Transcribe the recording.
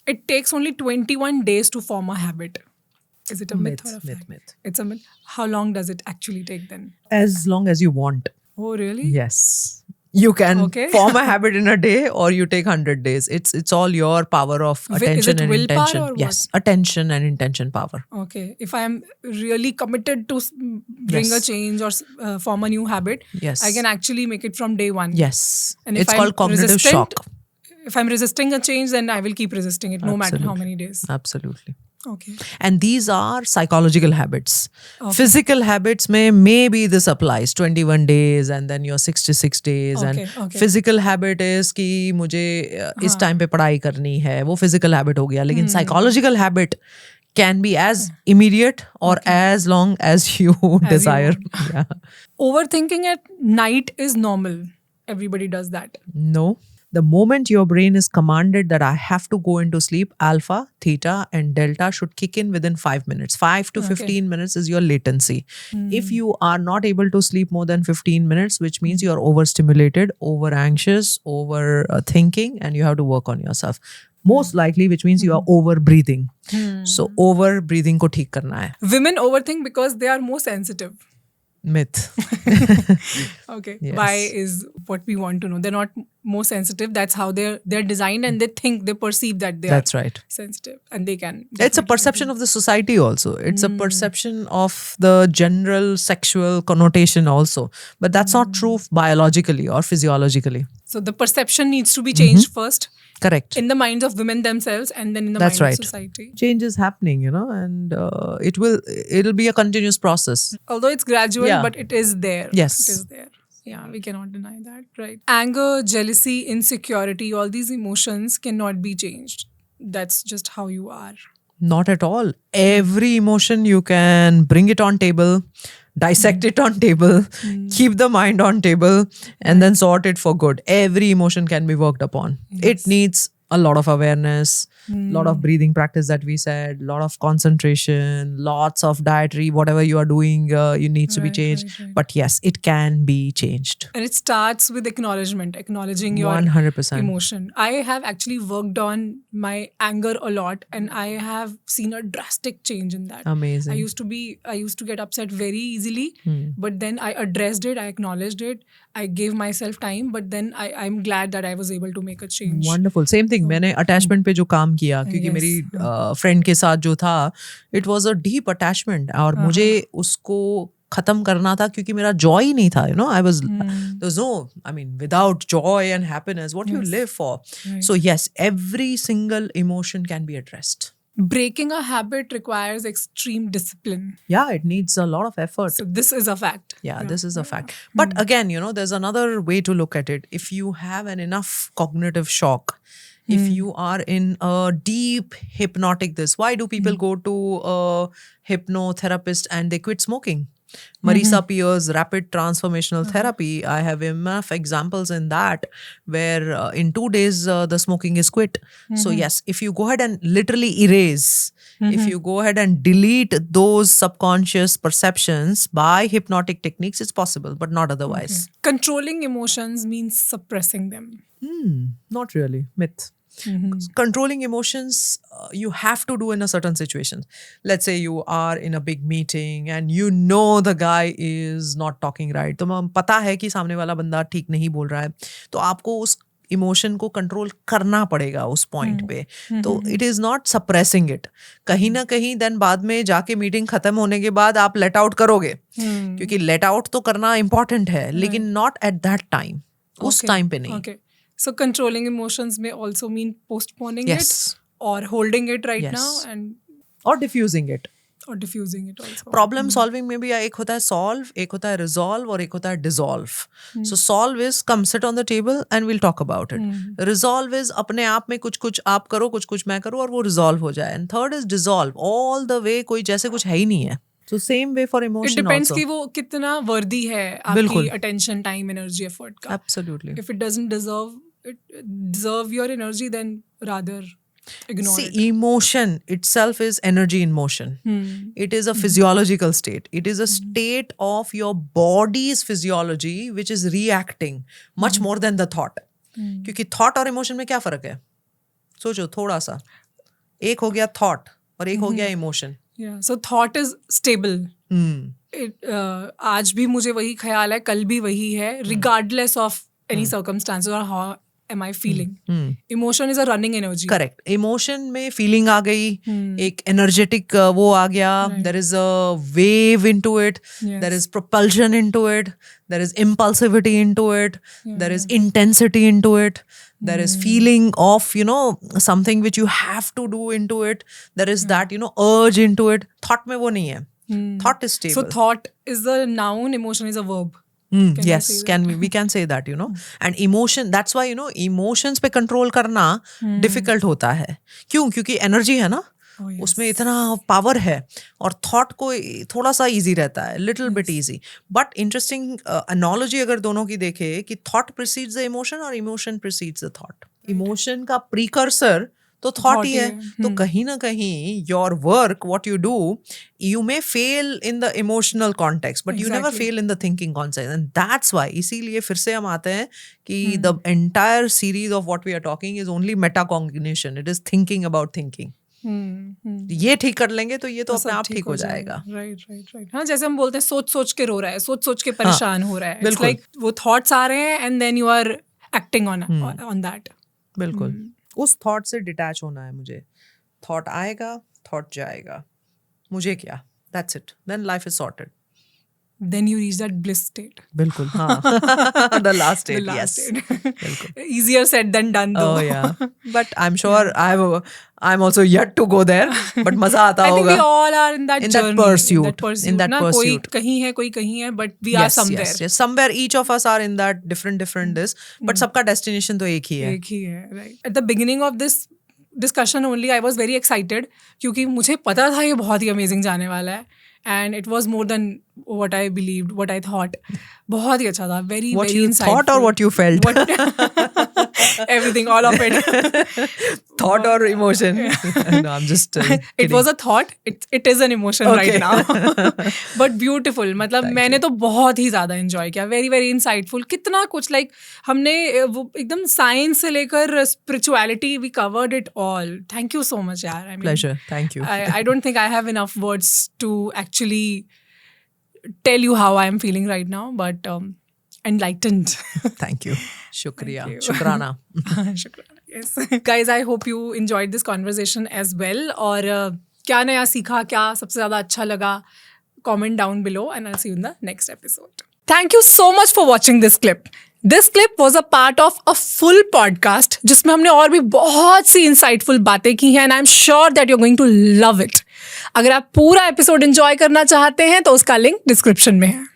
it takes only 21 days to form a habit. Is it a myth or a fact? Myth. It's a myth. How long does it actually take then? As long as you want. Oh, really? Yes. You can Okay. form a habit in a day, or you take 100 days. It's all your power of Is attention it and willpower intention. or what? Yes, attention and intention power. Okay. If I am really committed to bring a Yes. change or form a new habit, Yes. I can actually make it from day one. Yes. And if It's I'm called cognitive resistant, shock. if I'm resisting a change, then I will keep resisting it no matter how many days. Absolutely. Okay. And these are psychological habits. Okay. Physical habits may maybe this applies 21 days and then your 66 days. Okay, And okay. physical habit is कि मुझे इस time पे पढ़ाई करनी है, वो physical habit हो गया. लेकिन psychological habit can be as immediate or as long as you desire. Yeah. Overthinking at night is normal. Everybody does that. No. The moment your brain is commanded that I have to go into sleep, alpha, theta, and delta should kick in within 5 minutes. 5 to 15 minutes is your latency. If you are not able to sleep more than 15 minutes, which means you are overstimulated, over anxious, over thinking, and you have to work on yourself. Most likely, which means you are over breathing. So, over breathing ko theek karna hai. Women overthink because they are more sensitive. Myth. Okay. Yes. Why is what we want to know. They're not more sensitive. That's how they're designed, and they perceive that they That's are right. sensitive, and they can. It's a perception of the society also. It's a perception of the general sexual connotation also. But that's not true biologically or physiologically. So the perception needs to be changed first Correct. in the minds of women themselves, and then in the That's mind right. of society. Change is happening, and it'll be a continuous process. Although it's gradual, Yeah. but it is there. Yes. It is there. Yeah, we cannot deny that, right? Anger, jealousy, insecurity, all these emotions cannot be changed. That's just how you are. Not at all. Every emotion you can bring it on table, dissect it on table, keep the mind on table, and then sort it for good. Every emotion can be worked upon. It needs a lot of awareness, lot of breathing practice that we said, lot of concentration, lots of dietary, whatever you are doing, you needs to be changed. right. But yes, it can be changed. And it starts with acknowledging your 100%. emotion. I have actually worked on my anger a lot, and I have seen a drastic change in that. Amazing. I used to get upset very easily, but then I addressed it, I acknowledged it, I gave myself time, but then I'm glad that I was able to make a change. Wonderful. Same thing. मैंने attachment पे जो काम किया, क्योंकि Yes. मेरी friend के साथ जो था, it was a deep attachment, और मुझे उसको खत्म करना था क्योंकि मेरा जॉय ही नहीं था. I was no, I mean, without joy and happiness, what you live for? So yes, every single emotion can be addressed. Breaking a habit requires extreme discipline. Yeah, it needs a lot of effort. So this is a fact. Yeah, this is a fact. But again, there's another way to look at it. If you have an enough cognitive shock, if you are in a deep hypnotic why do people go to a hypnotherapist and they quit smoking? Marisa Peer's rapid transformational therapy, I have enough examples in that where in 2 days the smoking is quit. So yes, if you go ahead and literally erase, if you go ahead and delete those subconscious perceptions by hypnotic techniques, it's possible, but not otherwise. Controlling emotions means suppressing them. Not really. Myth. Controlling emotions, you have to do in a certain situation. Let's say you are in a big meeting and you know the guy is not talking right. तो पता है कि सामने वाला बंदा ठीक नहीं बोल रहा है, तो आपको उस इमोशन को कंट्रोल करना पड़ेगा उस पॉइंट पे. तो it is not suppressing it. कहीं ना कहीं देन बाद में जाके मीटिंग खत्म होने के बाद आप लेट आउट करोगे, क्योंकि लेट आउट तो करना इंपॉर्टेंट है, लेकिन नॉट एट दैट टाइम. उस टाइम पे नहीं. Okay. So controlling emotions may also mean postponing Yes. it or holding it right Yes. now and और diffusing it. or diffusing it also. Problem solving में भी एक होता है सॉल्व, एक होता है रिजॉल्व, और एक होता है dissolve. So solve is come sit on the table and will talk about it. Resolve is अपने आप में कुछ कुछ आप करो, कुछ कुछ मैं करूँ, और वो रिजॉल्व हो जाए. And third is dissolve all the way, कोई जैसे कुछ है ही नहीं है. So same way for It emotion depends also. कि वो कितना वर्दी है बिल्कुल. आपकी attention, time, energy, effort का. Absolutely. If it doesn't deserve your energy, then rather ignore See, it. emotion itself is energy in motion. It is a physiological state. It is a state of your body's physiology which is reacting much more than the thought. क्योंकि thought और emotion में क्या फर्क है? सोचो थोड़ा सा. एक हो गया थॉट और एक हो गया emotion. Yeah, so thought is stable. आज भी मुझे वही ख्याल है, कल भी वही है, regardless of any circumstances or how am I feeling. Emotion is a running energy. Correct. Emotion में फीलिंग आ गई, एक एनर्जेटिक वो आ गया, there is a wave into it, there is propulsion into it, there is impulsivity into it, there is intensity into it, there is feeling of something which you have to do into it, there is that urge into it. Thought में वो नहीं है. Thought is stable. So thought is a noun, emotion is a verb. Yes, we can say that, and emotion, that's why emotions पे control करना difficult होता है. क्यों? क्योंकि energy है ना, उसमें इतना पावर है, और थॉट को थोड़ा सा इजी रहता है, little bit easy. But interesting analogy अगर दोनों की देखे कि थॉट प्रिसीड्स द इमोशन और emotion precedes the thought. Emotion का प्रीकर्सर तो थॉट ही है. तो कहीं ना कहीं your work what you do, you may fail in the emotional context but you never fail in the thinking context. And that's why, इसीलिए फिर से हम आते हैं कि the entire series of what we are talking is only metacognition. It is thinking about thinking. ये ठीक कर लेंगे तो ये तो अपने आप ठीक हो जाएगा. राइट. हाँ, जैसे हम बोलते हैं सोच सोच के रो रहा है, सोच सोच के परेशान हो रहा है. इट्स लाइक वो थॉट्स आ रहे हैं and then you are acting on that. बिल्कुल. उस थॉट से डिटैच होना है मुझे. थॉट आएगा, थॉट जाएगा, मुझे क्या, that's it. Then life is sorted. Then you reach that bliss state. बिल्कुल. हाँ. The last state. Yes. बिल्कुल. Easier said than done though. Oh yeah. But I'm sure I'm also yet to go there. But मजा आता होगा. I think we all are in that journey. That pursuit. In that pursuit. कोई कहीं है, कोई कहीं है, but we are somewhere. Yes. Somewhere each of us are in that different this. But सबका destination तो एक ही है. एक ही है, right. At the beginning of this discussion only, I was very excited क्योंकि मुझे पता था ये बहुत ही amazing जाने वाला है. And it was more than what I believed, what I thought. बहुत ही अच्छा था. Very, what very insightful. What you thought or what you felt? Everything, all of it. Thought or emotion? No, I'm just kidding. It was a thought. It is an emotion right now. But beautiful. मतलब मैंने तो बहुत ही ज़्यादा enjoy किया. Very, very insightful. कितना कुछ like हमने वो एकदम science से लेकर spirituality, we covered it all. Thank you so much यार. I mean, pleasure. Thank you. I don't think I have enough words to actually tell you how I am feeling right now, but enlightened. Thank you. Shukriya. Shukrana. Shukrana. Yes. Guys, I hope you enjoyed this conversation as well. और क्या नया सीखा, क्या सबसे ज़्यादा अच्छा लगा, comment down below and I'll see you in the next episode. Thank you so much for watching this clip. This clip was a part of a full podcast जिसमें हमने और भी बहुत सी insightful बातें की हैं and I'm sure that you're going to love it. अगर आप पूरा एपिसोड एंजॉय करना चाहते हैं तो उसका लिंक डिस्क्रिप्शन में है.